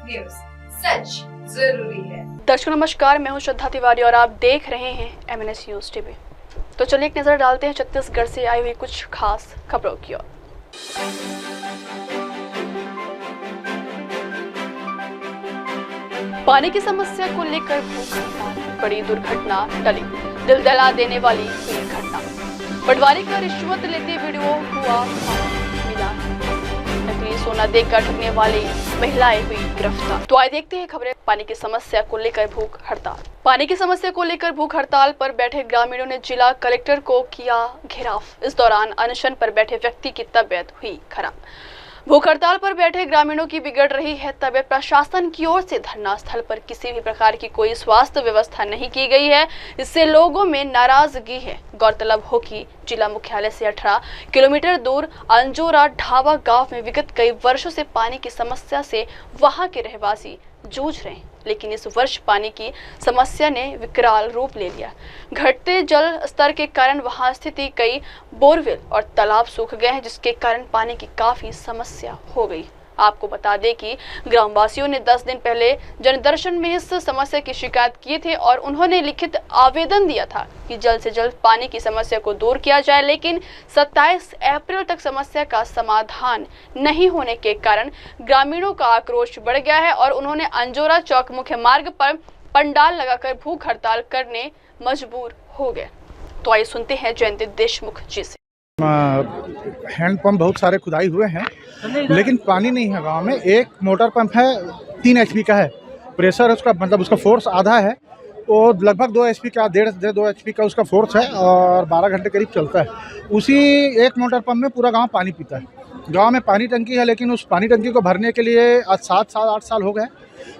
News, सच जरूरी है। दर्शकों नमस्कार, मैं हूं श्रद्धा तिवारी और आप देख रहे हैं MNS न्यूज टीवी। तो चलिए एक नजर डालते हैं छत्तीसगढ़ से आई हुई कुछ खास खबरों की ओर। पानी की समस्या को लेकर भूख हड़ताल, बड़ी दुर्घटना टली, दिल दहला देने वाली हुई घटना। पटवारी का रिश्वत लेते वीडियो हुआ मिला, नकली सोना देकर ठगने वाली महिलाएं हुई गिरफ्तार। तो आइए देखते हैं खबरें। पानी की समस्या को लेकर भूख हड़ताल। पानी की समस्या को लेकर भूख हड़ताल पर बैठे ग्रामीणों ने जिला कलेक्टर को किया घेराव। इस दौरान अनशन पर बैठे व्यक्ति की तबीयत हुई खराब। भूख हड़ताल पर बैठे ग्रामीणों की बिगड़ रही है तबीयत। प्रशासन की ओर से धरना स्थल पर किसी भी प्रकार की कोई स्वास्थ्य व्यवस्था नहीं की गई है, इससे लोगों में नाराजगी है। गौरतलब हो कि जिला मुख्यालय से 18 किलोमीटर दूर अंजोरा ढाबा गांव में विगत कई वर्षों से पानी की समस्या से वहां के रहवासी जूझ रहे हैं, लेकिन इस वर्ष पानी की समस्या ने विकराल रूप ले लिया। घटते जल स्तर के कारण वहां स्थित कई बोरवेल और तालाब सूख गए हैं, जिसके कारण पानी की काफी समस्या हो गई। आपको बता दें कि ग्रामवासियों ने 10 दिन पहले जनदर्शन में इस समस्या की शिकायत की थी और उन्होंने लिखित आवेदन दिया था कि जल्द से जल्द पानी की समस्या को दूर किया जाए, लेकिन 27 अप्रैल तक समस्या का समाधान नहीं होने के कारण ग्रामीणों का आक्रोश बढ़ गया है और उन्होंने अंजोरा चौक मुख्य मार्ग पर पंडाल लगाकर भूख हड़ताल करने मजबूर हो गए। तो आइए सुनते हैं जयंती देशमुख जी से। हैंडपंप बहुत सारे खुदाई हुए हैं, लेकिन पानी नहीं है गांव में। एक मोटर पंप है, 3 HP का है, प्रेशर उसका मतलब उसका फोर्स आधा है, और लगभग 2 HP का, 1.5-2 HP का उसका फोर्स है और 12 घंटे करीब चलता है। उसी एक मोटर पंप में पूरा गांव पानी पीता है। गांव में पानी टंकी है, लेकिन उस पानी टंकी को भरने के लिए आज 7-8 साल हो गए।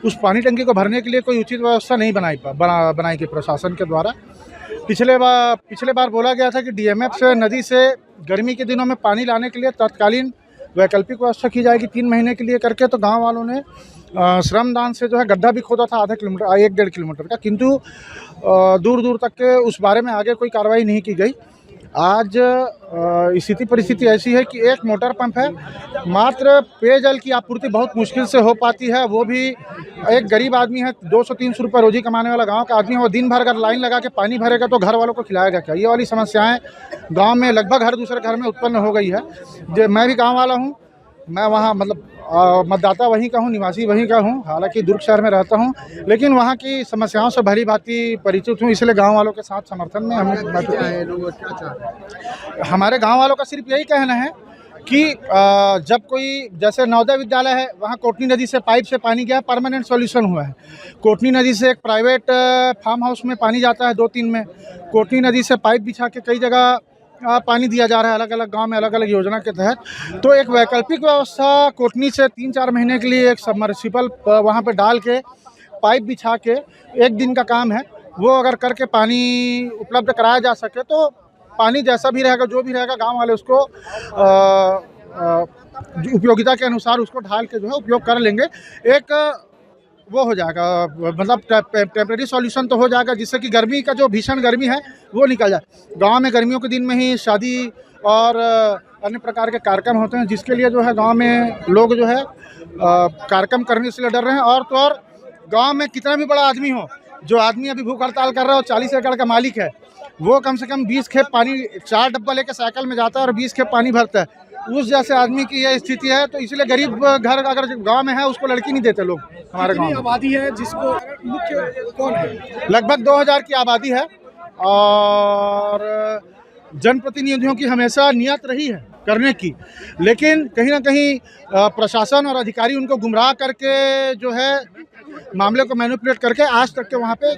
उस पानी टंकी को भरने के लिए कोई उचित व्यवस्था नहीं बनाई गई प्रशासन के द्वारा। पिछले बार बोला गया था कि DMF से नदी से गर्मी के दिनों में पानी लाने के लिए तत्कालीन वैकल्पिक व्यवस्था की जाएगी 3 महीने के लिए करके। तो गांव वालों ने श्रमदान से जो है गड्ढा भी खोदा था 1.5 किलोमीटर का, किंतु दूर दूर तक के उस बारे में आगे कोई कार्रवाई नहीं की गई। आज स्थिति परिस्थिति ऐसी है कि एक मोटर पंप है, मात्र पेयजल की आपूर्ति बहुत मुश्किल से हो पाती है। वो भी एक गरीब आदमी है, 200-300 रुपये रोजी कमाने वाला गांव का आदमी है, वो दिन भर अगर लाइन लगा के पानी भरेगा तो घर वालों को खिलाएगा क्या? ये वाली समस्याएं गांव में लगभग हर दूसरे घर में उत्पन्न हो गई है। जो मैं भी गाँव वाला हूँ, मैं वहाँ मतलब मतदाता वहीं का हूँ, निवासी वहीं का हूँ, हालांकि दुर्ग शहर में रहता हूँ, लेकिन वहाँ की समस्याओं से भली भांति परिचित हूँ, इसलिए गांव वालों के साथ समर्थन में हमारे गांव वालों का सिर्फ यही कहना है कि जब कोई जैसे नवोदय विद्यालय है, वहाँ कोटनी नदी से पाइप से पानी गया, परमानेंट सॉल्यूशन हुआ है। कोटनी नदी से एक प्राइवेट फार्म हाउस में पानी जाता है 2-3 में। कोटनी नदी से पाइप बिछा के कई जगह पानी दिया जा रहा है, अलग अलग गांव में अलग अलग योजना के तहत। तो एक वैकल्पिक व्यवस्था कोटनी से 3-4 महीने के लिए एक सबमर्सिबल वहां पे डाल के पाइप बिछा के, एक दिन का काम है वो, अगर करके पानी उपलब्ध कराया जा सके तो पानी जैसा भी रहेगा, जो भी रहेगा, गांव वाले उसको उपयोगिता के अनुसार उसको ढाल के जो है उपयोग कर लेंगे। एक वो हो जाएगा, मतलब टेम्परेरी सॉल्यूशन तो हो जाएगा, जिससे कि गर्मी का जो भीषण गर्मी है वो निकल जाए। गांव में गर्मियों के दिन में ही शादी और अन्य प्रकार के कार्यक्रम होते हैं, जिसके लिए जो है गांव में लोग जो है कार्यक्रम करने से डर रहे हैं। और तो और गांव में कितना भी बड़ा आदमी हो, जो आदमी अभी भूख हड़ताल कर रहा है, 40 एकड़ का मालिक है, वो कम से कम 20 खेप पानी 4 डब्बा लेकर साइकिल में जाता है और 20 खेप पानी भरता है। उस जैसे आदमी की यह स्थिति है, तो इसलिए गरीब घर अगर गांव में है उसको लड़की नहीं देते लोग। हमारे गांव में आबादी है जिसको मुख्य कौन है? लगभग 2000 की आबादी है और जनप्रतिनिधियों की हमेशा नियत रही है करने की, लेकिन कहीं ना कहीं प्रशासन और अधिकारी उनको गुमराह करके जो है मामले को मैनिपुलेट करके आज तक के वहाँ पे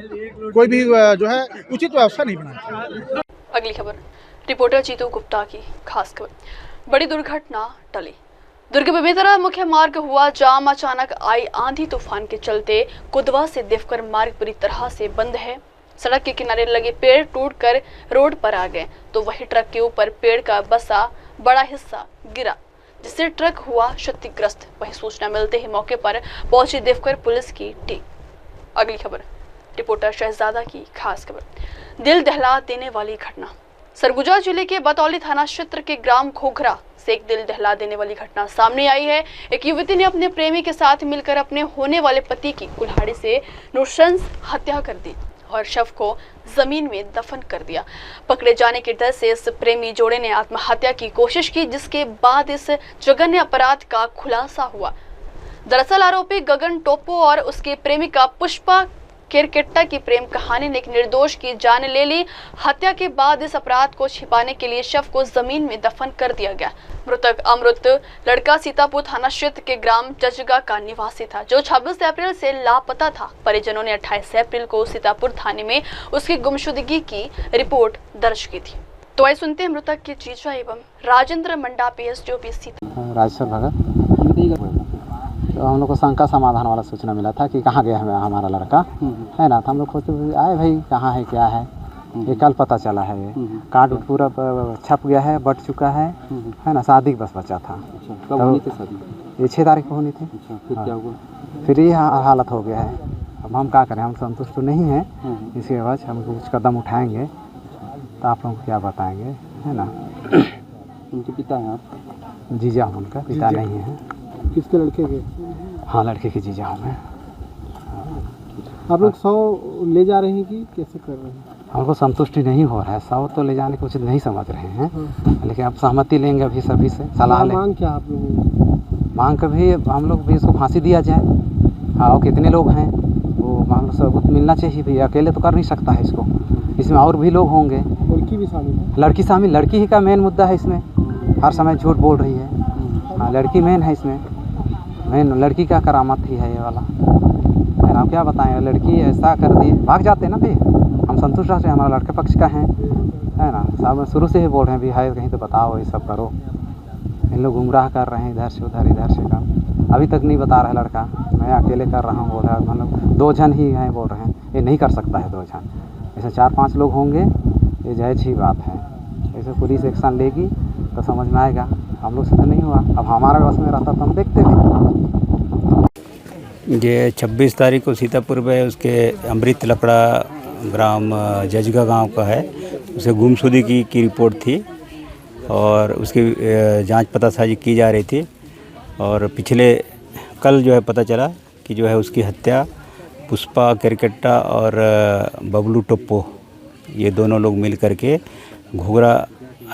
कोई भी जो है उचित व्यवस्था नहीं बनाई। अगली खबर, रिपोर्टर जीतू गुप्ता की खास खबर। बड़ी दुर्घटना टली, दुर्ग में बेतरा मुख्य मार्ग हुआ जाम। अचानक आई आंधी तूफान के चलते कुदवा से देवकर मार्ग पूरी तरह से बंद है। सड़क के किनारे लगे पेड़ टूटकर रोड पर आ गए, तो वही ट्रक के ऊपर पेड़ का बसा बड़ा हिस्सा गिरा, जिससे ट्रक हुआ क्षतिग्रस्त। वही सूचना मिलते ही मौके पर पहुंची देवकर पुलिस की टीम। अगली खबर, रिपोर्टर शहजादा की खास खबर। दिल दहला देने वाली घटना, सरगुजा जिले के बतौली थाना क्षेत्र के ग्राम घोघरा से एक दिल दहला देने वाली घटना सामने आई है। एक युवती ने अपने प्रेमी के साथ मिलकर अपने होने वाले पति की कुल्हाड़ी से नृशंस हत्या कर दी और शव को जमीन में दफन कर दिया। पकड़े जाने के डर से इस प्रेमी जोड़े ने आत्महत्या की कोशिश की, जिसके बाद इस जघन्य अपराध का खुलासा हुआ। दरअसल आरोपी गगन टोप्पो और उसके प्रेमिका पुष्पा केरकेट्टा की प्रेम कहानी ने एक निर्दोष की जान ले ली। हत्या के बाद इस अपराध को छिपाने के लिए शव को जमीन में दफन कर दिया गया। मृतक अमृत लड़का सीतापुर थाना क्षेत्र के ग्राम जजगा का निवासी था, जो 26 अप्रैल से लापता था। परिजनों ने 28 अप्रैल को सीतापुर थाने में उसकी गुमशुदगी की रिपोर्ट दर्ज की थी। तो आइए सुनते हैं मृतक के जीजा एवं राजेंद्र मंडा PSDOP सीतापुर। राजेश्वर भगत। तो हम लोग को शंका समाधान वाला सूचना मिला था कि कहाँ गया है हमारा लड़का, है ना। तो हम लोग खोजते आए, भाई कहाँ है क्या है, ये कल पता चला है। ये कार्ड पूरा छप गया है, बट चुका है ना। शादी बस बचा था। कब होनी थी शादी? ये 6 तारीख को होनी थी। फिर क्या हुआ? फिर ये हालत हो गया है। अब हम क्या करें, हम संतुष्ट तो नहीं हैं। इसके बाद हम कुछ कदम उठाएंगे तो आप लोगों को क्या बताएंगे, है ना। उनके पिता हैं आप? जीजा हूँ उनका, पिता नहीं है। किसके लड़के के? हाँ, लड़के की जीजा हूँ मैं। आप लोग 100 ले जा रहे हैं कि कैसे कर रहे हैं? हमको संतुष्टि नहीं हो रहा है। 100 तो ले जाने को उचित नहीं समझ रहे हैं, लेकिन अब सहमति लेंगे अभी सभी से, सलाह लेंगे। मांग क्या आप लोगों? मांग कभी हम लोग भी इसको फांसी दिया जाए। हाँ, और कितने लोग हैं वो हम लोग सबूत मिलना चाहिए भैया, अकेले तो कर नहीं सकता है इसको। इसमें और भी लोग होंगे। लड़की भी शामिल है? लड़की शामिल, लड़की ही का मेन मुद्दा है इसमें। हर समय झूठ बोल रही है। हाँ, लड़की मेन है इसमें, मेन लड़की का करामत ही है ये वाला, है ना। क्या बताएं, लड़की ऐसा कर दी, भाग जाते हैं ना भाई। हम संतुष्ट रहते हैं, हमारा लड़के पक्ष का है ना। सब शुरू से ही बोल रहे हैं भी है कहीं तो बताओ, ये सब करो। इन लोग गुमराह कर रहे हैं, इधर से उधर, इधर से का। अभी तक नहीं बता रहा है लड़का, मैं अकेले कर रहा हूँ बोल रहा है। मतलब 2 जन ही हैं बोल रहे हैं, ये नहीं कर सकता है 2 जन। ऐसे 4-5 लोग होंगे, ये जायज़ ही बात है। ऐसे पुलिस एक्शन लेगी तो समझ में आएगा। हम लोग से तो नहीं हुआ, अब हमारा बस में रहता तो हम देखते भी। ये 26 तारीख को सीतापुर में उसके अमृत लकड़ा ग्राम जजगा गांव का है, उसे गुमशुदगी की रिपोर्ट थी और उसकी जांच पतासाजी की जा रही थी। और पिछले कल जो है पता चला कि जो है उसकी हत्या पुष्पा केरकेट्टा और बबलू टोप्पो, ये दोनों लोग मिल करके घोघरा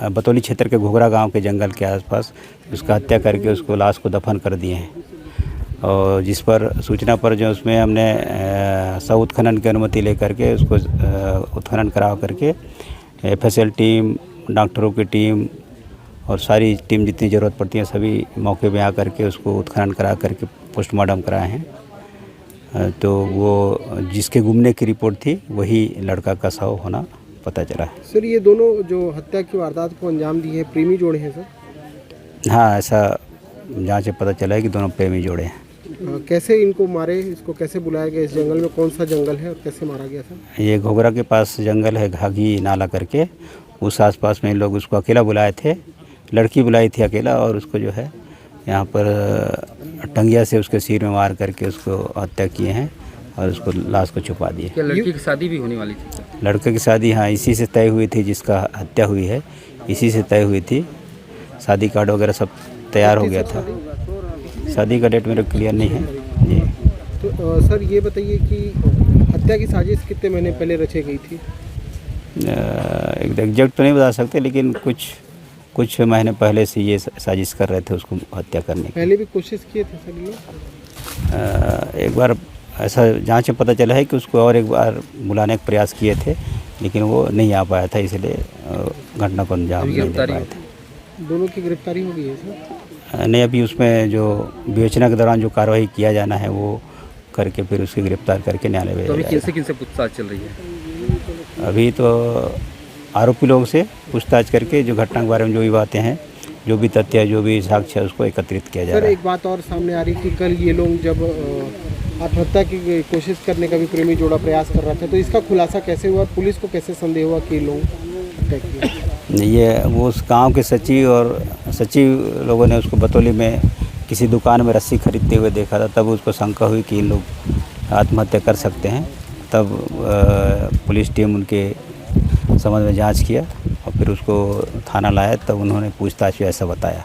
बतौली क्षेत्र के घोघरा गांव के जंगल के आसपास उसका हत्या करके उसको लाश को दफन कर दिए हैं। और जिस पर सूचना पर जो उसमें हमने शव उत्खनन की अनुमति लेकर के उसको उत्खनन करा करके FSL टीम, डॉक्टरों की टीम और सारी टीम जितनी ज़रूरत पड़ती है सभी मौके पे आकर के उसको उत्खनन करा करके पोस्टमार्टम कराए हैं। तो वो जिसके गुमने की रिपोर्ट थी वही लड़का का शव होना पता चला है। सर, ये दोनों जो हत्या की वारदात को अंजाम दी है प्रेमी जोड़े हैं सर? हाँ, ऐसा जांच से पता चला है कि दोनों प्रेमी जोड़े हैं। कैसे इनको मारे, इसको कैसे बुलाया गया? इस जंगल में कौन सा जंगल है और कैसे मारा गया सर? ये घोघरा के पास जंगल है, घाघी नाला करके, उस आसपास में लोग उसको अकेला बुलाए थे। लड़की बुलाई थी अकेला और उसको जो है यहाँ पर टंगिया से उसके सिर में मार करके उसको हत्या किए हैं और उसको लाश को छुपा दिए। क्या लड़की की शादी भी होने वाली थी? लड़के की शादी हाँ इसी से तय हुई थी, जिसका हत्या हुई है इसी से तय हुई थी। शादी कार्ड वगैरह सब तैयार हो गया था। शादी का डेट मेरे क्लियर नहीं है जी। तो सर ये बताइए कि हत्या की साजिश कितने महीने पहले रची गई थी? एग्जैक्ट तो नहीं बता सकते, लेकिन कुछ महीने पहले से ये साजिश कर रहे थे उसको हत्या करने की। पहले भी कोशिश किए थे सर लोग? एक बार ऐसा जांच में पता चला है कि उसको और एक बार बुलाने का प्रयास किए थे, लेकिन वो नहीं आ पाया था, इसलिए घटना को अंजाम नहीं दे पाए थे। दोनों की गिरफ्तारी हो गई है सर? नहीं, अभी उसमें जो विवेचना के दौरान जो कार्रवाई किया जाना है वो करके फिर उसकी गिरफ्तार करके न्यायालय भेजा जाएगा। तो अभी किनसे पूछताछ चल रही है? अभी तो आरोपी लोगों से पूछताछ करके जो घटना के बारे में जो भी बातें हैं, जो भी तथ्य है, जो भी साक्ष्य है, उसको एकत्रित किया जा रहा है। सर एक बात और सामने आ रही कि कल ये लोग जब आत्महत्या की कोशिश करने का भी प्रेमी जोड़ा प्रयास कर रहा था, तो इसका खुलासा कैसे हुआ? पुलिस को कैसे संदेह हुआ कि लोग हत्या किए? ये वो उस गांव के सचिव लोगों ने उसको बतौली में किसी दुकान में रस्सी खरीदते हुए देखा था, तब उसको शंका हुई कि इन लोग आत्महत्या कर सकते हैं। तब पुलिस टीम उनके संबंध में जांच किया और फिर उसको थाना लाया तब उन्होंने पूछताछ में ऐसा बताया।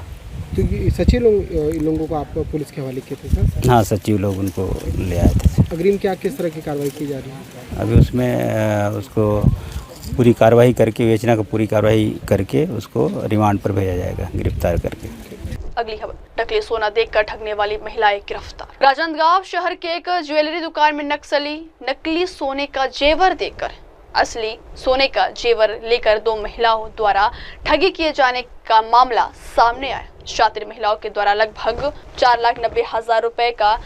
तो ये सचिव लोग इन लोगों को आप पुलिस के हवाले किए थे सर? हाँ, सचिव लोग उनको ले आए थे। अग्रिम क्या किस तरह की कार्रवाई की जा रही है? अभी उसमें उसको पूरी कार्रवाई करके, विवेचना का पूरी कार्रवाई करके उसको रिमांड पर भेजा जाएगा, गिरफ्तार करके। अगली खबर, नकली सोना देखकर ठगने वाली महिलाएं गिरफ्तार। राजनांदगांव शहर के एक ज्वेलरी दुकान में नक्सली नकली सोने का जेवर देकर असली सोने का जेवर लेकर 2 महिलाओं द्वारा ठगी किए जाने का मामला सामने आया। शातिर महिलाओं के द्वारा लगभग 4,90,000 रुपए का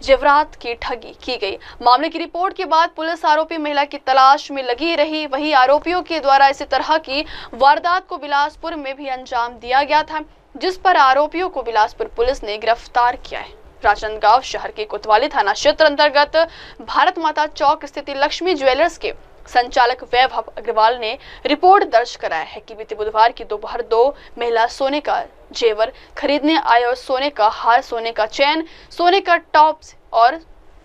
जेवरात की ठगी की गई। मामले की रिपोर्ट के बाद पुलिस आरोपी महिला की तलाश में लगी रही। वहीं आरोपियों के द्वारा इसी तरह की वारदात को बिलासपुर में भी अंजाम दिया गया था, जिस पर आरोपियों को बिलासपुर पुलिस ने गिरफ्तार किया है। राजनांदगांव शहर के कोतवाली थाना क्षेत्र अंतर्गत भारत माता चौक स्थित लक्ष्मी ज्वेलर्स के संचालक वैभव अग्रवाल ने रिपोर्ट दर्ज कराया है कि बीते बुधवार की दोपहर 2 महिला सोने का जेवर खरीदने आए और सोने का हार, सोने का चैन, सोने का टॉप्स और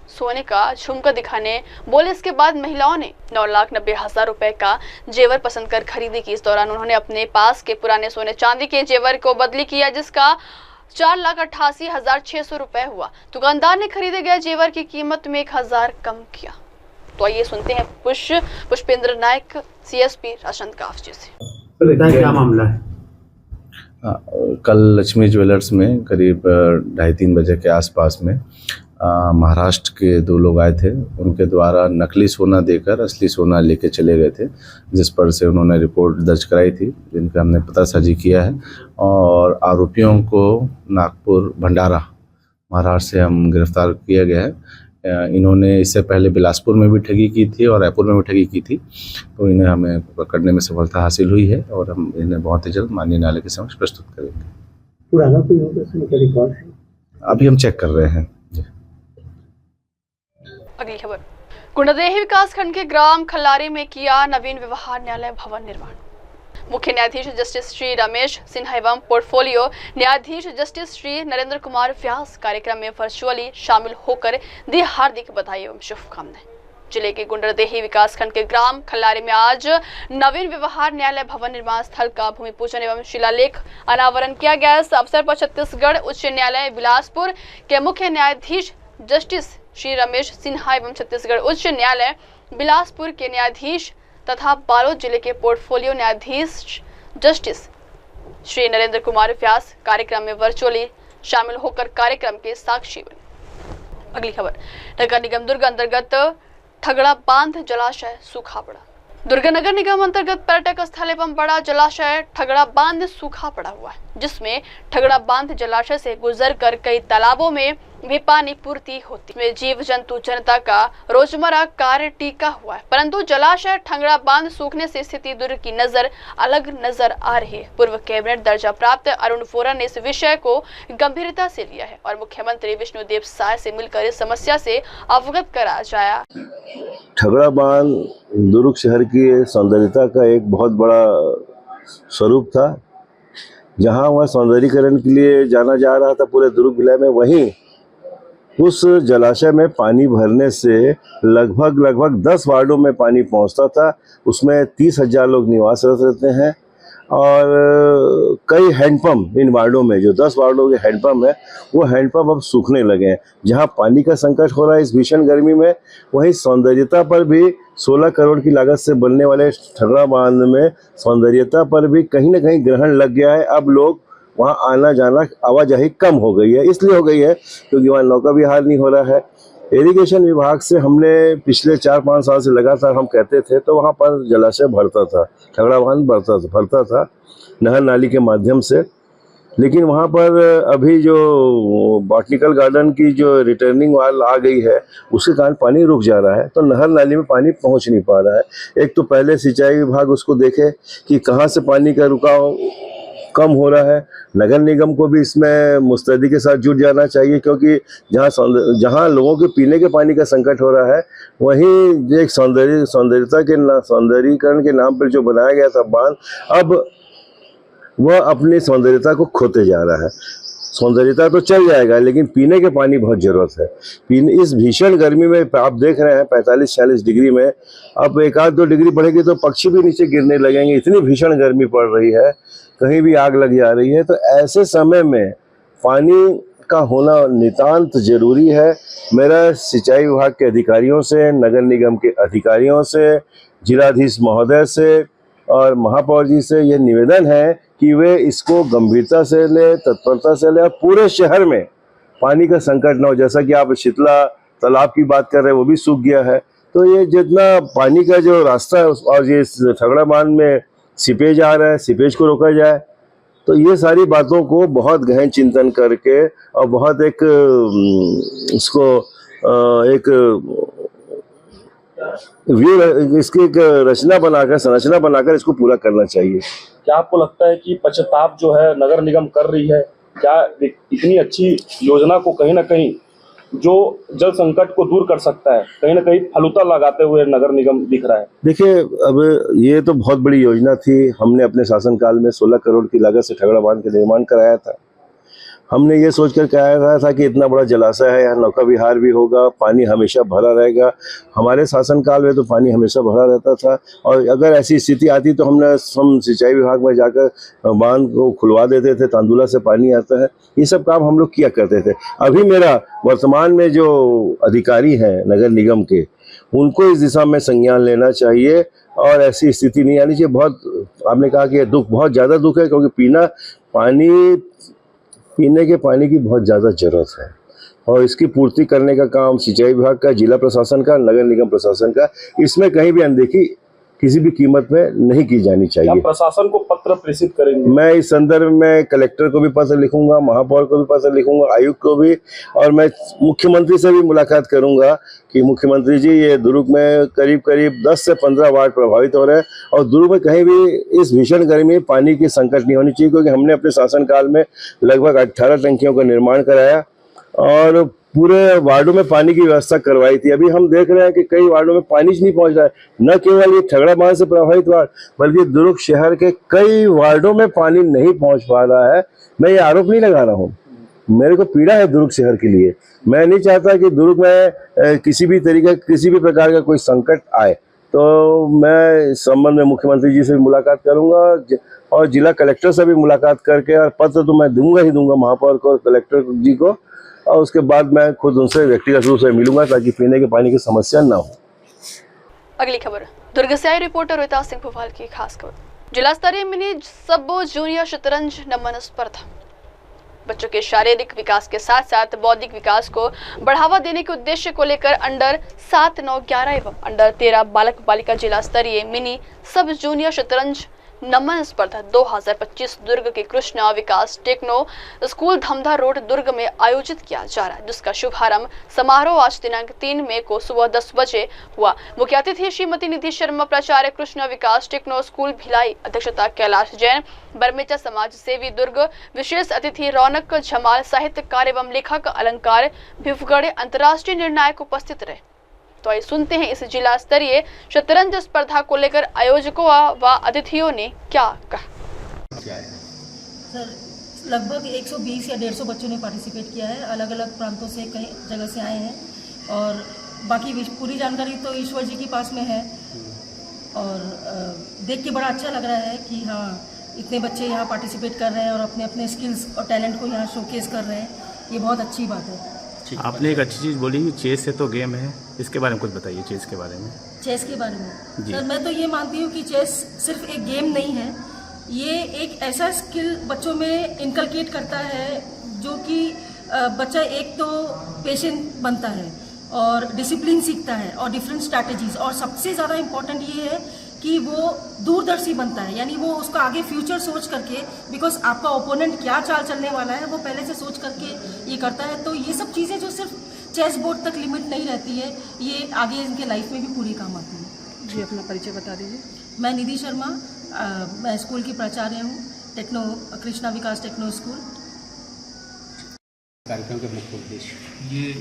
सोने का झुमका दिखाने बोले। इसके बाद महिलाओं ने 9,90,000 रुपए का जेवर पसंद कर खरीदी की। इस दौरान उन्होंने अपने पास के पुराने सोने चांदी के जेवर को बदली किया, जिसका 4,88,600 रुपए हुआ। दुकानदार ने खरीदे गए जेवर की कीमत में 1,000 कम किया। तो आइए सुनते हैं पुष्पेंद्र नायक, सीएसपी राजनांदगांव जी से। क्या मामला है? कल लक्ष्मी ज्वेलर्स में करीब 2:30 बजे के आसपास में महाराष्ट्र के 2 लोग आए थे। उनके द्वारा नकली सोना देकर असली सोना लेके चले गए थे, जिस पर से उन्होंने रिपोर्ट दर्ज कराई थी, जिनका हमने पतासाजी किया है और आरोपियों को नागपुर भंडारा महाराष्ट्र से हम गिरफ्तार किया गया है। इन्होंने इससे पहले बिलासपुर में भी ठगी की थी और रायपुर में भी ठगी की थी, तो इन्हें हमें पकड़ने में सफलता हासिल हुई है और हम इन्हें बहुत ही जल्द माननीय न्यायालय के समक्ष प्रस्तुत करेंगे। पुराना कोई होगा रिकॉर्ड है? अभी हम चेक कर रहे हैं। अगली खबर, गुंडरदेही विकास खंड के ग्राम खल्लारी में किया नवीन व्यवहार न्यायालय भवन निर्माण। मुख्य न्यायाधीश जस्टिस श्री रमेश सिन्हा एवं पोर्टफोलियो न्यायाधीश जस्टिस श्री नरेंद्र कुमार व्यास कार्यक्रम में वर्चुअली शामिल होकर दी हार्दिक बधाई एवं शुभकामनाएं। जिले के गुंडरदेही विकास खंड के ग्राम खल्लारी में आज नवीन व्यवहार न्यायालय भवन निर्माण स्थल का भूमि पूजन एवं शिलालेख अनावरण किया गया। इस अवसर पर छत्तीसगढ़ उच्च न्यायालय बिलासपुर के मुख्य न्यायाधीश जस्टिस श्री रमेश सिन्हा एवं छत्तीसगढ़ उच्च न्यायालय बिलासपुर के न्यायाधीश तथा बालोद जिले के पोर्टफोलियो न्यायाधीश जस्टिस श्री नरेंद्र कुमार व्यास कार्यक्रम में वर्चुअली शामिल होकर कार्यक्रम के साक्षी बने। अगली खबर, नगर निगम दुर्ग अंतर्गत ठगड़ा बांध जलाशय सूखा पड़ा। दुर्ग नगर निगम अंतर्गत पर्यटक स्थल एवं बड़ा जलाशय ठगड़ा बांध सूखा पड़ा हुआ है, जिसमें ठगड़ा बांध जलाशय से गुजरकर कई तालाबों में भी पानी पूर्ति होती है। जीव जंतु जनता का रोजमर्रा कार्य टिका हुआ है, परंतु जलाशय ठगड़ा बांध सूखने से स्थिति दुर्ग की अलग नजर आ रही है। पूर्व कैबिनेट दर्जा प्राप्त अरुण वोरा ने इस विषय को गंभीरता से लिया है और मुख्यमंत्री विष्णुदेव साय से मिलकर इस समस्या से अवगत करा जाया। ठगड़ा बांध दुर्ग शहर की सौंदर्यता का एक बहुत बड़ा स्वरूप था। जहां वह सौंदर्यीकरण के लिए जाना जा रहा था पूरे दुर्ग जिले में, वहीं उस जलाशय में पानी भरने से लगभग 10 वार्डों में पानी पहुंचता था। उसमें 30,000 लोग निवासरत रहते हैं और कई हैंडपंप इन वार्डों में, जो 10 वार्डों के हैंडपंप है, वो हैंडपंप अब सूखने लगे हैं। जहां पानी का संकट हो रहा है इस भीषण गर्मी में, वहीं सौंदर्यता पर भी 16 करोड़ की लागत से बनने वाले ठगड़ा बांध में सौंदर्यता पर भी कहीं ना कहीं ग्रहण लग गया है। अब लोग वहाँ आना जाना आवाजाही कम हो गई है। इसलिए हो गई है क्योंकि वहाँ नौका विहार नहीं हो रहा है। इरिगेशन विभाग से हमने पिछले 4-5 साल से लगातार हम कहते थे, तो वहाँ पर जलाशय भरता था, ठगड़ा बांध भरता था नहर नाली के माध्यम से। लेकिन वहाँ पर अभी जो बॉटनिकल गार्डन की जो रिटर्निंग वाल आ गई है, उसके कारण पानी रुक जा रहा है, तो नहर नाली में पानी पहुँच नहीं पा रहा है। एक तो पहले सिंचाई विभाग उसको देखे कि कहाँ से पानी का रुकाव कम हो रहा है। नगर निगम को भी इसमें मुस्तैदी के साथ जुट जाना चाहिए, क्योंकि जहाँ लोगों के पीने के पानी का संकट हो रहा है, वहीं एक सौंदर्यीकरण के नाम पर जो बनाया गया था बांध, अब वह अपनी सौंदर्यता को खोते जा रहा है। सौंदर्यता तो चल जाएगा, लेकिन पीने के पानी बहुत ज़रूरत है। पीने इस भीषण गर्मी में आप देख रहे हैं 45-46 डिग्री में, अब 1-2 डिग्री बढ़ेगी तो पक्षी भी नीचे गिरने लगेंगे, इतनी भीषण गर्मी पड़ रही है, कहीं भी आग लग जा रही है। तो ऐसे समय में पानी का होना नितांत जरूरी है। मेरा सिंचाई विभाग के अधिकारियों से, नगर निगम के अधिकारियों से, जिलाधीश महोदय से और महापौर जी से यह निवेदन है कि वे इसको गंभीरता से ले, तत्परता से ले और पूरे शहर में पानी का संकट न हो। जैसा कि आप शीतला तालाब की बात कर रहे हैं, वो भी सूख गया है। तो ये जितना पानी का जो रास्ता है और ये ठगड़ा बांध में सीपेज आ रहा है, सीपेज को रोका जाए। तो ये सारी बातों को बहुत गहन चिंतन करके और बहुत एक इसको एक इसकी एक रचना बनाकर, संरचना बनाकर इसको पूरा करना चाहिए। क्या आपको लगता है कि पश्चाताप जो है नगर निगम कर रही है, क्या इतनी अच्छी योजना को कहीं ना कहीं जो जल संकट को दूर कर सकता है, कहीं ना कहीं फलूता लगाते हुए नगर निगम दिख रहा है? देखिए, अब ये तो बहुत बड़ी योजना थी। हमने अपने शासनकाल में 16 करोड़ की लागत से ठगड़ा बांध का निर्माण कराया था। हमने ये सोचकर कराया था कि इतना बड़ा जलाशय है, यहाँ नौका विहार भी होगा, पानी हमेशा भरा रहेगा। हमारे शासनकाल में तो पानी हमेशा भरा रहता था, और अगर ऐसी स्थिति आती तो हम सिंचाई विभाग में जाकर बांध को खुलवा देते थे, तांदुला से पानी आता है। ये सब काम हम लोग किया करते थे। अभी मेरा वर्तमान में जो अधिकारी हैं नगर निगम के, उनको इस दिशा में संज्ञान लेना चाहिए और ऐसी स्थिति नहीं आनी चाहिए। बहुत आपने कहा कि दुख, बहुत ज़्यादा दुख है, क्योंकि पीने के पानी की बहुत ज़्यादा ज़रूरत है और इसकी पूर्ति करने का काम सिंचाई विभाग का, जिला प्रशासन का, नगर निगम प्रशासन का, इसमें कहीं भी अनदेखी किसी भी कीमत में नहीं की जानी चाहिए। प्रशासन को पत्र प्रेषित करेंगे? मैं इस संदर्भ में कलेक्टर को भी पत्र लिखूंगा, महापौर को भी पत्र लिखूंगा, आयुक्त को भी, और मैं मुख्यमंत्री से भी मुलाकात करूंगा कि मुख्यमंत्री जी, ये दुर्ग में करीब 10 से 15 वार्ड प्रभावित हो रहे हैं और दुर्ग में कहीं भी इस भीषण गर्मी में पानी की संकट नहीं होनी चाहिए, क्योंकि हमने अपने शासनकाल में लगभग 18 टंकियों का निर्माण कराया और पूरे वार्डों में पानी की व्यवस्था करवाई थी। अभी हम देख रहे हैं कि कई वार्डों में पानी नहीं पहुंच रहा है। न केवल ये ठगड़ा बांध से प्रभावित वार्ड, बल्कि दुर्ग शहर के कई वार्डों में पानी नहीं पहुंच पा रहा है। मैं ये आरोप नहीं लगा रहा हूँ, मेरे को पीड़ा है दुर्ग शहर के लिए। मैं नहीं चाहता कि दुर्ग में किसी भी प्रकार का कोई संकट आए। तो मैं इस संबंध में मुख्यमंत्री जी से भी मुलाकात करूंगा और जिला कलेक्टर से भी मुलाकात करके, और पत्र तो मैं दूंगा ही दूंगा महापौर को और कलेक्टर जी को, और उसके बाद मैं खुद उनसे व्यक्तिगत रूप से मिलूंगा ताकि पीने के पानी की समस्या न हो। अगली खबर दुर्ग से आई रिपोर्टर रोहिता सिंह भोपाल की खास खबर। जिला स्तरीय मिनी सब जूनियर शतरंज नमन स्पर्धा बच्चों के शारीरिक विकास के साथ साथ बौद्धिक विकास को बढ़ावा देने के उद्देश्य को लेकर अंडर 7, 9, 11 एवं अंडर 13 बालक बालिका जिला स्तरीय मिनी सब जूनियर शतरंज नमन स्पर्धा 2025 दुर्ग के कृष्णा विकास टेक्नो स्कूल धमधा रोड दुर्ग में आयोजित किया जा रहा है, जिसका शुभारंभ समारोह आज दिनांक 3 मई को सुबह 10 बजे हुआ। मुख्य अतिथि श्रीमती निधि शर्मा, प्राचार्य कृष्णा विकास टेक्नो स्कूल भिलाई, अध्यक्षता कैलाश जैन, बरमेचा समाज सेवी दुर्ग, विशेष अतिथि रौनक जमाल, साहित्यकार एवं लेखक अलंकार भिवगढ़ अंतर्राष्ट्रीय निर्णायक उपस्थित रहे। तो आइए सुनते हैं इस जिला स्तरीय शतरंज स्पर्धा को लेकर आयोजकों व अतिथियों ने क्या कहा। सर, लगभग 120 या 150 बच्चों ने पार्टिसिपेट किया है, अलग अलग प्रांतों से, कई जगह से आए हैं, और बाकी पूरी जानकारी तो ईश्वर जी के पास में है। और देख के बड़ा अच्छा लग रहा है कि हाँ, इतने बच्चे यहाँ पार्टिसिपेट कर रहे हैं और अपने अपने स्किल्स और टैलेंट को यहाँ शोकेस कर रहे हैं, ये बहुत अच्छी बात है। आपने एक अच्छी चीज़ बोली, चेस है तो गेम है, इसके बारे में कुछ बताइए। चेस के बारे में सर, मैं तो ये मानती हूँ कि चेस सिर्फ एक गेम नहीं है, ये एक ऐसा स्किल बच्चों में इनकलकेट करता है जो कि बच्चा एक तो पेशेंट बनता है और डिसिप्लिन सीखता है और डिफरेंट स्ट्रैटेजीज, और सबसे ज़्यादा इम्पोर्टेंट ये है कि वो दूरदर्शी बनता है, यानी वो उसका आगे फ्यूचर सोच करके, बिकॉज आपका ओपोनेंट क्या चाल चलने वाला है वो पहले से सोच करके ये करता है। तो ये सब चीज़ें जो सिर्फ चेस बोर्ड तक लिमिट नहीं रहती है, ये आगे इनके लाइफ में भी पूरी काम आती है। जी, अपना परिचय बता दीजिए। मैं निधि शर्मा, मैं स्कूल की प्राचार्य हूँ, टेक्नो कृष्णा विकास टेक्नो स्कूल। कार्यक्रम के मुख्य उद्देश्य, ये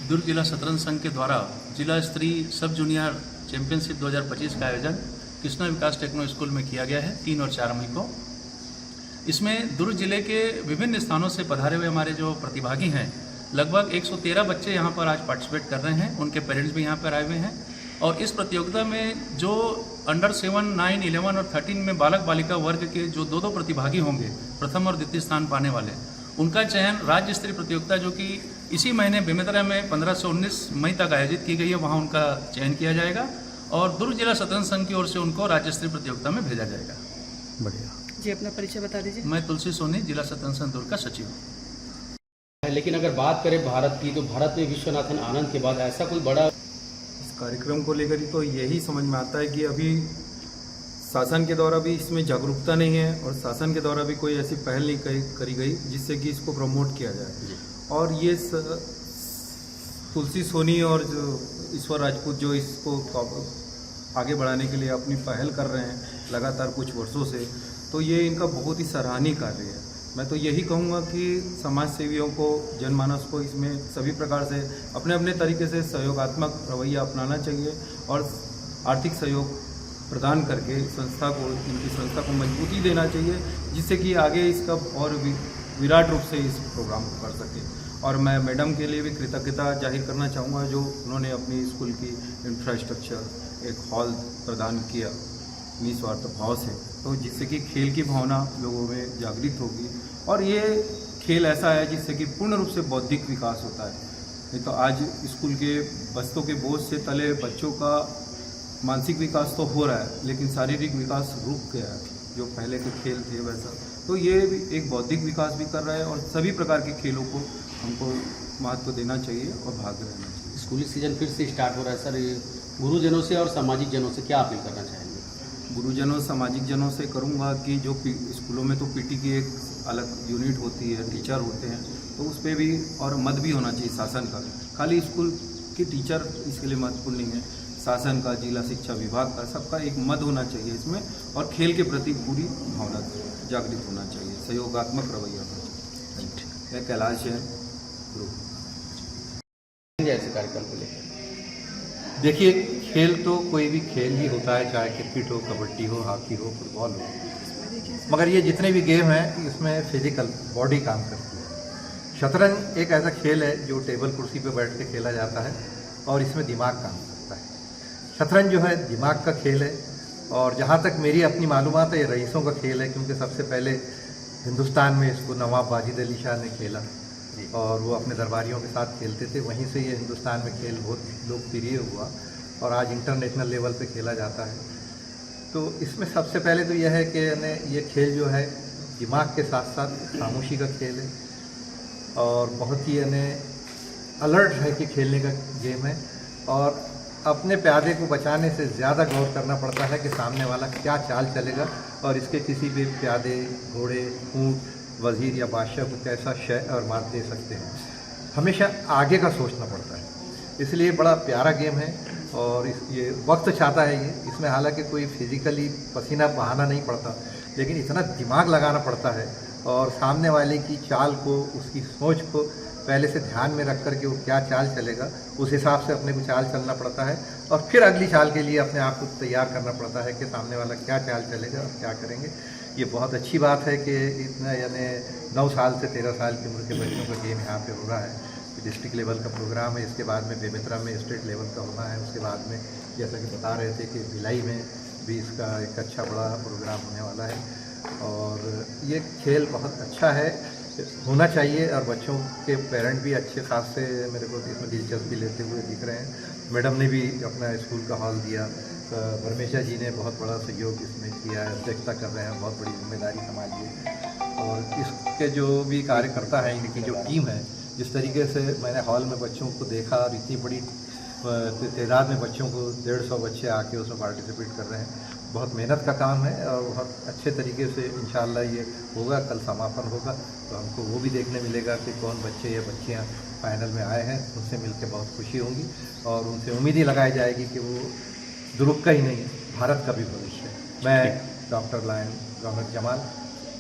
दुर्ग जिला शतरंज संघ के द्वारा जिला स्तरीय सब जूनियर चैंपियनशिप 2025 का आयोजन कृष्णा विकास टेक्नो स्कूल में किया गया है 3 और 4 मई को। इसमें दुर्ग जिले के विभिन्न स्थानों से पधारे हुए हमारे जो प्रतिभागी हैं, लगभग 113 बच्चे यहाँ पर आज पार्टिसिपेट कर रहे हैं। उनके पेरेंट्स भी यहाँ पर आए हुए हैं और इस प्रतियोगिता में जो अंडर 7, 9, 11 और 13 में बालक बालिका वर्ग के जो दो प्रतिभागी होंगे, प्रथम और द्वितीय स्थान पाने वाले, उनका चयन राज्य स्तरीय प्रतियोगिता जो कि इसी महीने बेमेतरा में 15 से 19 मई तक आयोजित की गई है, वहाँ उनका चयन किया जाएगा और दुर्ग जिला शतरंज संघ की ओर से उनको राज्य स्तरीय प्रतियोगिता में भेजा जाएगा। बढ़िया जी, अपना परिचय बता दीजिए। मैं तुलसी सोनी, जिला शतरंज संघ दुर्ग का सचिव हूँ। लेकिन अगर बात करें भारत की, तो भारत में विश्वनाथन आनंद के बाद ऐसा कोई बड़ा इस कार्यक्रम को लेकर ही तो यही समझ में आता है कि अभी शासन के द्वारा भी इसमें जागरूकता नहीं है और शासन के द्वारा भी कोई ऐसी पहल नहीं करी गई जिससे कि इसको प्रमोट किया जाए। और ये तुलसी सोनी और जो ईश्वर राजपूत जो इसको आगे बढ़ाने के लिए अपनी पहल कर रहे हैं लगातार कुछ वर्षों से, तो ये इनका बहुत ही सराहनीय कार्य है। मैं तो यही कहूँगा कि समाज सेवियों को, जनमानस को इसमें सभी प्रकार से अपने अपने तरीके से सहयोगात्मक रवैया अपनाना चाहिए और आर्थिक सहयोग प्रदान करके संस्था को, इनकी संस्था को मजबूती देना चाहिए, जिससे कि आगे इसका और विराट रूप से इस प्रोग्राम को कर सके। और मैं मैडम के लिए भी कृतज्ञता जाहिर करना चाहूँगा जो उन्होंने अपनी स्कूल की इंफ्रास्ट्रक्चर एक हॉल प्रदान किया निस्वार्थ भाव से, तो जिससे कि खेल की भावना लोगों में जागृत होगी और ये खेल ऐसा है जिससे कि पूर्ण रूप से बौद्धिक विकास होता है। नहीं तो आज स्कूल के बस्तों के बोझ से तले बच्चों का मानसिक विकास तो हो रहा है लेकिन शारीरिक विकास रुक गया है, जो पहले के खेल थे वैसा। तो ये भी एक बौद्धिक विकास भी कर रहा है और सभी प्रकार के खेलों को हमको महत्व देना चाहिए और भाग रहना चाहिए। स्कूली सीजन फिर से स्टार्ट हो रहा है सर, गुरुजनों से और सामाजिक जनों से क्या अपील करना चाहेंगे? गुरुजनों, सामाजिक जनों से करूँगा कि जो स्कूलों में तो पीटी की एक अलग यूनिट होती है, टीचर होते हैं, तो उस पर भी और मत भी होना चाहिए शासन का। खाली स्कूल के टीचर इसके लिए महत्वपूर्ण नहीं है, शासन का, जिला शिक्षा विभाग का, सबका एक मत होना चाहिए इसमें और खेल के प्रति पूरी भावना जागृत होना चाहिए, सहयोगात्मक रवैया होना चाहिए। कैलाश है ऐसे कार्यक्रम को लेकर देखिए, खेल तो कोई भी खेल ही होता है, चाहे क्रिकेट हो, कबड्डी हो, हॉकी हो, फुटबॉल हो, मगर ये जितने भी गेम हैं इसमें फिजिकल बॉडी काम करती है। शतरंज एक ऐसा खेल है जो टेबल कुर्सी पे बैठ के खेला जाता है और इसमें दिमाग काम करता है। शतरंज जो है दिमाग का खेल है और जहाँ तक मेरी अपनी मालूमात है ये रईसों का खेल है, क्योंकि सबसे पहले हिंदुस्तान में इसको नवाब वाजिद अली शाह ने खेला और वो अपने दरबारियों के साथ खेलते थे, वहीं से ये हिंदुस्तान में खेल बहुत लोकप्रिय हुआ और आज इंटरनेशनल लेवल पे खेला जाता है। तो इसमें सबसे पहले तो यह है कि ये खेल जो है दिमाग के साथ साथ खामोशी का खेल है और बहुत ही अलर्ट है कि खेलने का गेम है और अपने प्यादे को बचाने से ज़्यादा गौर करना पड़ता है कि सामने वाला क्या चाल चलेगा और इसके किसी भी प्यादे, घोड़े, ऊँट, वज़ीर या बादशाह को कैसा शय और मात दे सकते हैं। हमेशा आगे का सोचना पड़ता है, इसलिए बड़ा प्यारा गेम है और ये वक्त चाहता है ये। इसमें हालांकि कोई फिज़िकली पसीना बहाना नहीं पड़ता, लेकिन इतना दिमाग लगाना पड़ता है और सामने वाले की चाल को, उसकी सोच को पहले से ध्यान में रख कर के वो क्या चाल चलेगा उस हिसाब से अपने को चाल चलना पड़ता है और फिर अगली चाल के लिए अपने आप को तैयार करना पड़ता है कि सामने वाला क्या चाल चलेगा और क्या करेंगे। ये बहुत अच्छी बात है कि इतना 9 साल से 13 साल की उम्र के बच्चों का गेम यहाँ पे हो रहा है। डिस्ट्रिक्ट लेवल का प्रोग्राम है, इसके बाद में बेमेतरा में स्टेट लेवल का होना है, उसके बाद में जैसा कि बता रहे थे कि भिलाई में भी इसका एक अच्छा बड़ा प्रोग्राम होने वाला है और ये खेल बहुत अच्छा है, होना चाहिए और बच्चों के पेरेंट भी अच्छे खास से मेरे को इसमें दिलचस्पी लेते हुए दिख रहे हैं। मैडम ने भी अपना स्कूल का हॉल दिया, परमेशा जी ने बहुत बड़ा सहयोग इसमें किया है, अध्यक्षता कर रहे हैं, बहुत बड़ी जिम्मेदारी संभाली है और इसके जो भी कार्यकर्ता हैं, इनकी जो टीम है, जिस तरीके से मैंने हॉल में बच्चों को देखा और इतनी बड़ी तादाद में बच्चों को 150 बच्चे आके उसमें पार्टिसिपेट कर रहे हैं, बहुत मेहनत का काम है और बहुत अच्छे तरीके से इंशाल्लाह ये होगा। कल समापन होगा तो हमको वो भी देखने मिलेगा कि कौन बच्चे या बच्चियाँ फाइनल में आए हैं, उनसे मिलकर बहुत खुशी होगी और उनसे उम्मीद ही लगाई जाएगी कि वो दुर्ग का ही नहीं, भारत का भी भविष्य है। मैं डॉक्टर लायन रौनक जमाल,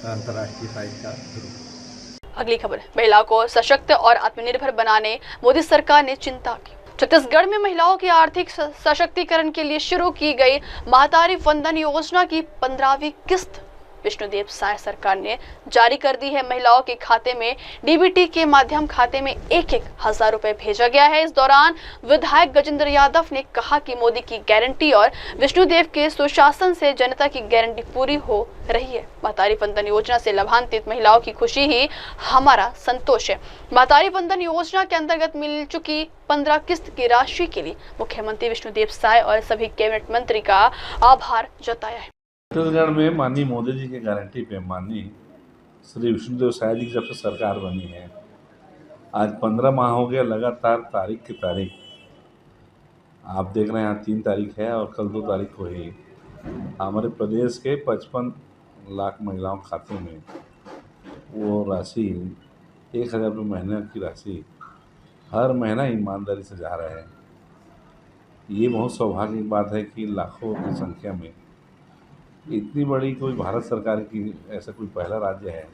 अंतर्राष्ट्रीय साहित्य का दुर्ग। अगली खबर, महिला को सशक्त और आत्मनिर्भर बनाने मोदी सरकार ने चिंता की। छत्तीसगढ़ में महिलाओं के आर्थिक सशक्तिकरण के लिए शुरू की गई महतारी वंदन योजना की 15वीं किस्त विष्णुदेव साय सरकार ने जारी कर दी है। महिलाओं के खाते में डीबीटी के माध्यम खाते में 1,000 रुपए भेजा गया है। इस दौरान विधायक गजेंद्र यादव ने कहा कि मोदी की गारंटी और विष्णुदेव के सुशासन से जनता की गारंटी पूरी हो रही है। महतारी वंदन योजना से लाभान्वित महिलाओं की खुशी ही हमारा संतोष है। महतारी वंदन योजना के अंतर्गत मिल चुकी 15 किस्त की राशि के लिए मुख्यमंत्री विष्णुदेव साय और सभी कैबिनेट मंत्री का आभार जताया है। छत्तीसगढ़ में माननीय मोदी जी की गारंटी पे माननीय श्री विष्णुदेव साय जी की जब से सरकार बनी है, आज 15 माह हो गया लगातार तारीख की तारीख। आप देख रहे हैं यहाँ 3 तारीख है और कल 2 तारीख को ही हमारे प्रदेश के 55 लाख महिलाओं के खाते में वो राशि 1,000 रुपये महीने की राशि हर महीना ईमानदारी से जा रहा है। ये बहुत सौभाग्य की बात है कि लाखों की संख्या में इतनी बड़ी कोई भारत सरकार की ऐसा कोई पहला राज्य है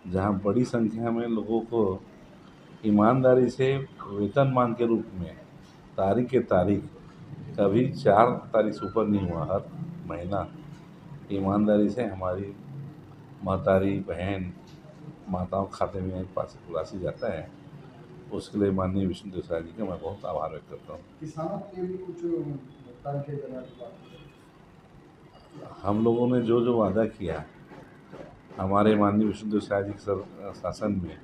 जहां बड़ी संख्या में लोगों को ईमानदारी से वेतनमान के रूप में तारीख के तारीख कभी 4 तारीख से ऊपर नहीं हुआ, हर महीना ईमानदारी से हमारी महतारी बहन माताओं के खाते में पास राशि जाता है। उसके लिए माननीय विष्णुदेव साय जी का मैं बहुत आभार व्यक्त करता हूँ। किसानों के भी कुछ भुगतान किए जाने की बात हम लोगों ने जो जो वादा किया हमारे माननीय विष्णुदेव साय जी के शासन में,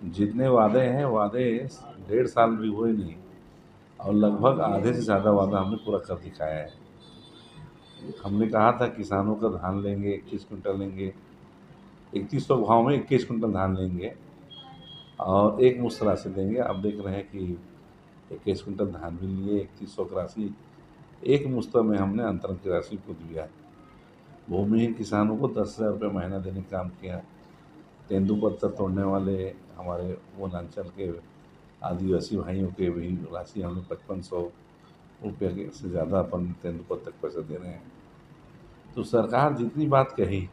जितने वादे हैं वादे 1.5 साल भी हुए नहीं और लगभग आधे से ज़्यादा वादा हमने पूरा कर दिखाया है। हमने कहा था किसानों का धान लेंगे, 21 कुंटल लेंगे, 3100 भाव में 21 कुंटल धान लेंगे और एक मुश्त राशि देंगे। अब देख रहे हैं कि 21 कुंटल धान भी लिए, 3100 की राशि एक मुश्त में हमने अंतरण की राशि को दिया। भूमिहीन किसानों को 10,000 रुपये महीना देने का काम किया। तेंदुपत्ता तोड़ने वाले हमारे वनांचल के आदिवासी भाइयों के भी राशि हमने 5500 रुपये से ज़्यादा अपन तेंदुपत्ता के पैसे दे रहे हैं। तो सरकार जितनी बात कही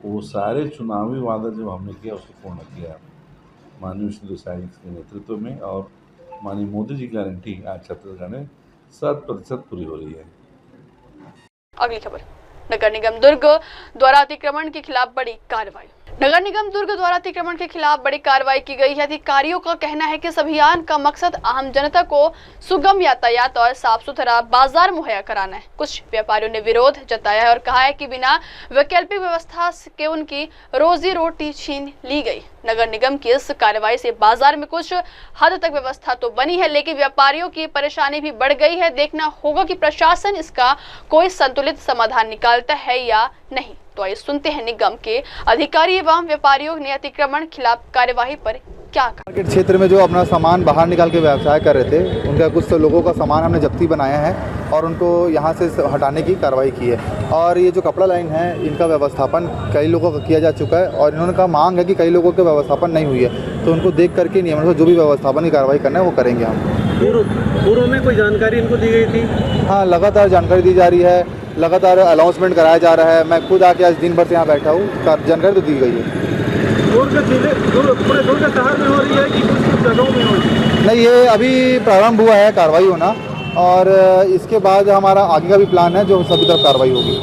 वो सारे चुनावी वादा जो हमने किया उसको पूर्ण किया माननीय विष्णुदेव साय जी के नेतृत्व में। और माननीय मोदी जी की गारंटी आज छत्तीसगढ़ में 100% पूरी हो रही है। अगली खबर, नगर निगम दुर्ग द्वारा अतिक्रमण के खिलाफ बड़ी कार्रवाई। नगर निगम दुर्ग द्वारा अतिक्रमण के खिलाफ बड़ी कार्रवाई की गई है। अधिकारियों का कहना है कि इस अभियान का मकसद आम जनता को सुगम यातायात और साफ सुथरा बाजार मुहैया कराना है। कुछ व्यापारियों ने विरोध जताया है और कहा है कि बिना वैकल्पिक व्यवस्था के उनकी रोजी रोटी छीन ली गई। नगर निगम की इस कार्रवाई से बाजार में कुछ हद तक व्यवस्था तो बनी है, लेकिन व्यापारियों की परेशानी भी बढ़ गई है। देखना होगा कि प्रशासन इसका कोई संतुलित समाधान निकालता है या नहीं। तो आइए सुनते हैं निगम के अधिकारी एवं व्यापारियों ने अतिक्रमण खिलाफ कार्यवाही पर क्या कहा। मार्केट क्षेत्र में जो अपना सामान बाहर निकाल के व्यवसाय कर रहे थे, उनका कुछ लोगों का सामान हमने जब्ती बनाया है और उनको यहाँ से हटाने की कार्रवाई की है। और ये जो कपड़ा लाइन है, इनका व्यवस्थापन कई लोगों का किया जा चुका है और इन्होंने कहा मांग है कि कई लोगों के व्यवस्थापन नहीं हुई है, तो उनको देख करके नियम से जो भी व्यवस्थापन की कार्रवाई करना है वो करेंगे हम। पूर्व में कोई जानकारी इनको दी गई थी? हाँ, लगातार जानकारी दी जा रही है, लगातार अनाउंसमेंट कराया जा रहा है। मैं खुद आके आज दिन भर से यहाँ बैठा हूँ, जानकारी तो दी गई है। पूरे दुर्ग शहर में हो रही है कि कुछ जगहों में हो रही है? नहीं, ये अभी प्रारंभ हुआ है कार्रवाई होना और इसके बाद हमारा आगे का भी प्लान है जो सभी तरफ कार्रवाई होगी।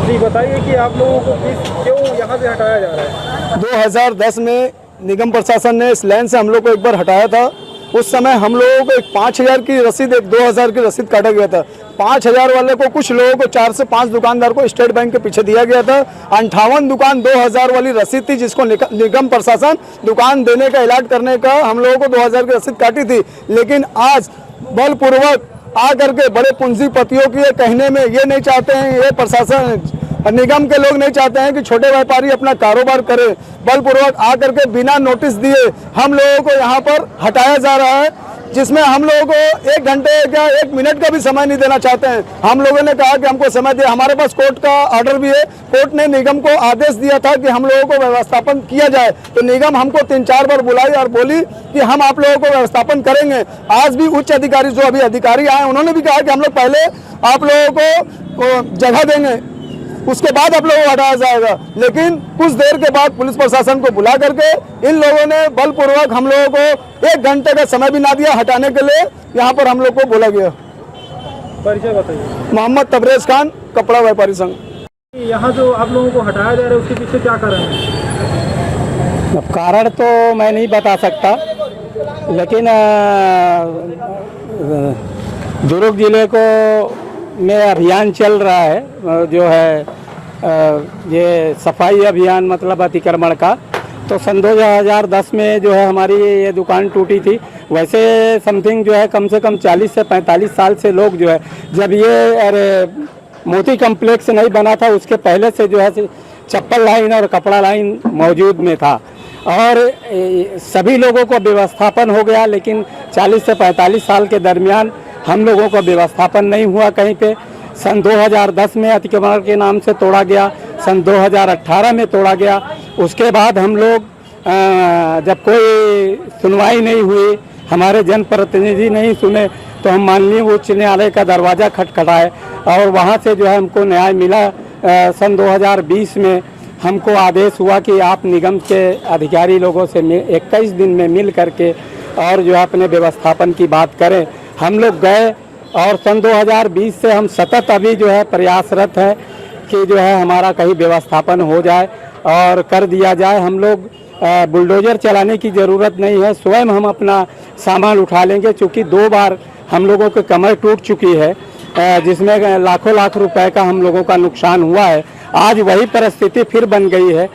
जी बताइए कि आप लोगों को क्यों यहाँ से हटाया जा रहा है? 2010 में निगम प्रशासन ने इस लाइन से हम लोग को एक बार हटाया था। उस समय हम लोगों को एक 5,000 की रसीद, एक 2,000 की रसीद काटा गया था। 5,000 वाले को कुछ लोगों को 4 से 5 दुकानदार को स्टेट बैंक के पीछे दिया गया था। 58 दुकान 2,000 वाली रसीद थी, जिसको निगम प्रशासन दुकान देने का इलाट करने का हम लोगों को 2,000 की रसीद काटी थी। लेकिन आज बलपूर्वक आकर के बड़े पूंजीपतियों के कहने में ये नहीं चाहते हैं, ये प्रशासन निगम के लोग नहीं चाहते हैं कि छोटे व्यापारी अपना कारोबार करें। बलपूर्वक आकर के बिना नोटिस दिए हम लोगों को यहाँ पर हटाया जा रहा है, जिसमें हम लोगों को 1 घंटे या 1 मिनट का भी समय नहीं देना चाहते हैं। हम लोगों ने कहा कि हमको समय दे, हमारे पास कोर्ट का ऑर्डर भी है। कोर्ट ने निगम को आदेश दिया था कि हम लोगों को व्यवस्थापन किया जाए, तो निगम हमको 3-4 बार बुलाई और बोली कि हम आप लोगों को व्यवस्थापन करेंगे। आज भी उच्च अधिकारी जो अभी अधिकारी आए, उन्होंने भी कहा कि हम लोग पहले आप लोगों को जगह देंगे, उसके बाद आप लोगों को हटाया जाएगा। लेकिन कुछ देर के बाद पुलिस प्रशासन को बुला करके इन लोगों ने बलपूर्वक हम लोगों को 1 घंटे का समय भी ना दिया हटाने के लिए। यहाँ पर हम लोग को बोला गया। परिचय बताइए। मोहम्मद तबरेज खान, कपड़ा व्यापारी संघ। यहाँ जो आप लोगों को हटाया जा रहा है उसके पीछे क्या कारण है? अब कारण तो मैं नहीं बता सकता, लेकिन दुर्ग जिले को में अभियान चल रहा है जो है ये सफाई अभियान मतलब अतिक्रमण का। तो सन 2010 में जो है हमारी ये दुकान टूटी थी। वैसे समथिंग जो है कम से कम 40 से 45 साल से लोग जो है, जब ये मोती कम्प्लेक्स नहीं बना था उसके पहले से जो है चप्पल लाइन और कपड़ा लाइन मौजूद में था और सभी लोगों को व्यवस्थापन हो गया, लेकिन 40 से 45 साल के दरमियान हम लोगों को व्यवस्थापन नहीं हुआ कहीं पे। सन 2010 में अतिक्रमण के नाम से तोड़ा गया, सन 2018 में तोड़ा गया। उसके बाद हम लोग जब कोई सुनवाई नहीं हुई, हमारे जनप्रतिनिधि नहीं सुने, तो हम माननीय उच्च न्यायालय का दरवाज़ा खटखटाए और वहाँ से जो है हमको न्याय मिला। सन 2020 में हमको आदेश हुआ कि आप निगम के अधिकारी लोगों से 21 दिन में मिल करके और जो है अपने व्यवस्थापन की बात करें। हम लोग गए और सन 2020 से हम सतत अभी जो है प्रयासरत हैं कि जो है हमारा कहीं व्यवस्थापन हो जाए और कर दिया जाए। हम लोग बुलडोजर चलाने की ज़रूरत नहीं है, स्वयं हम अपना सामान उठा लेंगे, चूँकि 2 बार हम लोगों की कमर टूट चुकी है जिसमें लाखों लाख रुपए का हम लोगों का नुकसान हुआ है। आज वही परिस्थिति फिर बन गई है।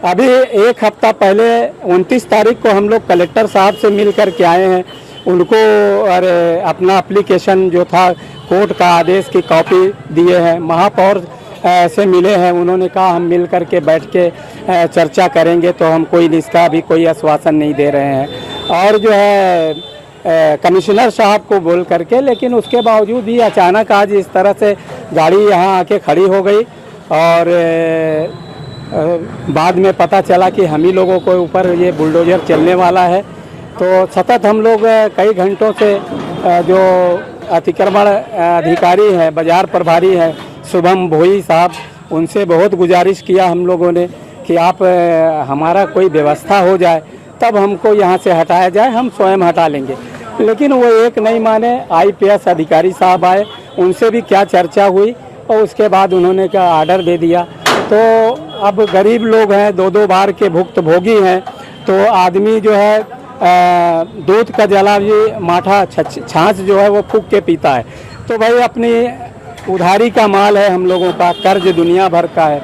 अभी 1 हफ्ता पहले 29 तारीख को हम लोग कलेक्टर साहब से मिल कर के आए हैं। उनको अपना एप्लीकेशन जो था कोर्ट का आदेश की कॉपी दिए हैं। महापौर से मिले हैं, उन्होंने कहा हम मिल कर के बैठ के चर्चा करेंगे, तो हम इसका अभी कोई आश्वासन नहीं दे रहे हैं। और जो है कमिश्नर साहब को बोल करके, लेकिन उसके बावजूद भी अचानक आज इस तरह से गाड़ी यहाँ आके खड़ी हो गई और बाद में पता चला कि हम ही लोगों को ऊपर ये बुलडोजर चलने वाला है। तो सतत हम लोग कई घंटों से जो अतिक्रमण अधिकारी हैं, बाजार प्रभारी हैं शुभम भोई साहब, उनसे बहुत गुजारिश किया हम लोगों ने कि आप हमारा कोई व्यवस्था हो जाए, तब हमको यहाँ से हटाया जाए, हम स्वयं हटा लेंगे। लेकिन वो एक नहीं माने। IPS अधिकारी साहब आए, उनसे भी क्या चर्चा हुई और उसके बाद उन्होंने क्या आर्डर दे दिया। तो अब गरीब लोग हैं, 2-2 बार के भुक्तभोगी हैं, तो आदमी जो है दूध का जला भी माठा छाछ जो है वो फूंक के पीता है। तो भाई अपनी उधारी का माल है, हम लोगों का कर्ज दुनिया भर का है।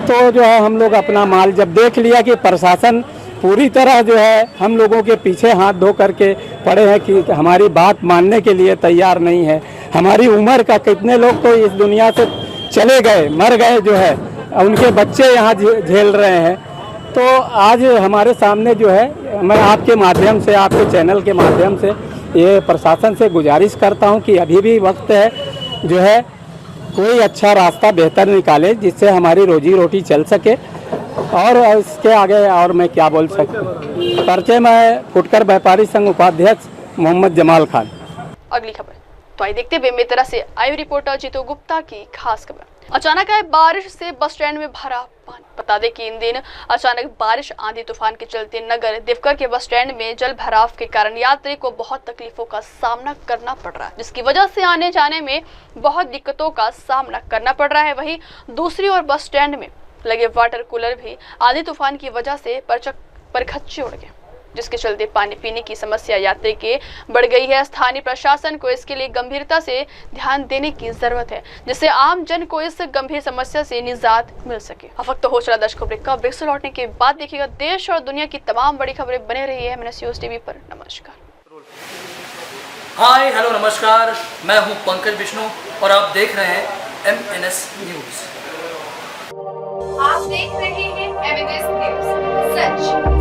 तो जो है हम लोग अपना माल जब देख लिया कि प्रशासन पूरी तरह जो है हम लोगों के पीछे हाथ धो करके पड़े हैं कि हमारी बात मानने के लिए तैयार नहीं है। हमारी उम्र का कितने लोग तो इस दुनिया से चले गए, मर गए जो है, उनके बच्चे यहाँ झेल रहे हैं। तो आज हमारे सामने जो है, मैं आपके माध्यम से, आपके चैनल के माध्यम से ये प्रशासन से गुजारिश करता हूँ कि अभी भी वक्त है, जो है कोई अच्छा रास्ता बेहतर निकाले जिससे हमारी रोजी रोटी चल सके। और इसके आगे और मैं क्या बोल सकता हूँ। परिचय मैं फुटकर व्यापारी संघ उपाध्यक्ष मोहम्मद जमाल खान। अगली खबर तो आई देखते हुए मेरी तरह से आई रिपोर्टर जीतू गुप्ता की खास खबर। अचानक आए बारिश से बस स्टैंड में भरा पानी। बता दें कि इन दिन अचानक बारिश आंधी तूफान के चलते नगर देवकर के बस स्टैंड में जल भराव के कारण यात्री को बहुत तकलीफों का सामना करना पड़ रहा है, जिसकी वजह से आने जाने में बहुत दिक्कतों का सामना करना पड़ रहा है। वहीं दूसरी ओर बस स्टैंड में लगे वाटर कूलर भी आंधी तूफान की वजह से परखच्चे उड़ गए, जिसके चलते पानी पीने की समस्या यात्री के बढ़ गई है। स्थानीय प्रशासन को इसके लिए गंभीरता से ध्यान देने की जरूरत है, जिससे आम जन को इस गंभीर समस्या से निजात मिल सके। अब वक्त हो चला 10 खबरें का ब्रेक से लौटने के बाद देखिएगा देश और दुनिया की तमाम बड़ी खबरें बने रही है MNS टीवी पर। नमस्कार। हाय हेलो नमस्कार, मैं हूं पंकज विष्णु और आप देख रहे हैं MNS न्यूज। आप देख रहे हैं MNS न्यूज, सच